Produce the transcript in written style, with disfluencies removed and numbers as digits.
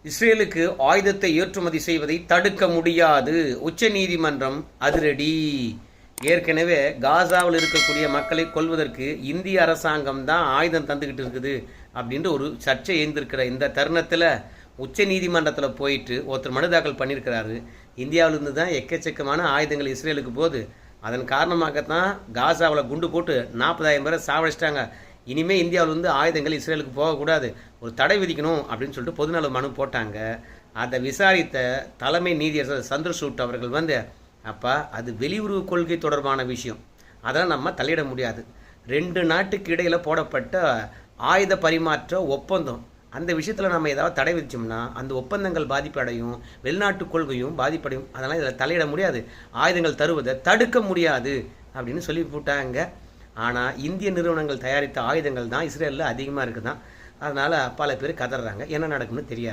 இஸ்ரேலுக்கு ஆயுதத்தை ஏற்றுமதி செய்வதை தடுக்க முடியாது. உச்ச நீதிமன்றம் அதிரடி. ஏற்கனவே காசாவில் இருக்கக்கூடிய மக்களை கொல்வதற்கு இந்திய அரசாங்கம் தான் ஆயுதம் தந்துக்கிட்டு இருக்குது அப்படின்ற ஒரு சர்ச்சை எழுந்திருக்கிற இந்த தருணத்தில் உச்ச நீதிமன்றத்தில் போயிட்டு ஒருத்தர் மனு தாக்கல் பண்ணியிருக்கிறாரு. இந்தியாவிலிருந்து தான் எக்கச்சக்கமான ஆயுதங்கள் இஸ்ரேலுக்கு போகுது. அதன் காரணமாகத்தான் காசாவில் குண்டு போட்டு 40,000 பேரை சாவடிச்சிட்டாங்க. இனிமேல் இந்தியாவிலிருந்து ஆயுதங்கள் இஸ்ரேலுக்கு போகக்கூடாது, ஒரு தடை விதிக்கணும் அப்படின்னு சொல்லிட்டு பொதுநல மனு போட்டாங்க. அதை விசாரித்த தலைமை நீதியரசர் சந்திரசூட் அவர்கள் அப்போ அது வெளியுறவு கொள்கை தொடர்பான விஷயம், அதெல்லாம் நம்ம தலையிட முடியாது. 2 நாட்டுக்கு இடையில் போடப்பட்ட ஆயுத பரிமாற்ற ஒப்பந்தம், அந்த விஷயத்தில் நம்ம ஏதாவது தடை விதிச்சோம்னா அந்த ஒப்பந்தங்கள் பாதிப்படையும், வெளிநாட்டு கொள்கையும் பாதிப்படையும். அதனால் இதில் தலையிட முடியாது, ஆயுதங்கள் தருவதை தடுக்க முடியாது அப்படின்னு சொல்லி போட்டாங்க. ஆனால் இந்திய நிறுவனங்கள் தயாரித்த ஆயுதங்கள் தான் இஸ்ரேலில் அதிகமாக இருக்குதான். அதனால் பல பேர் கதறாங்க. என்ன நடக்கும்னு தெரியாது.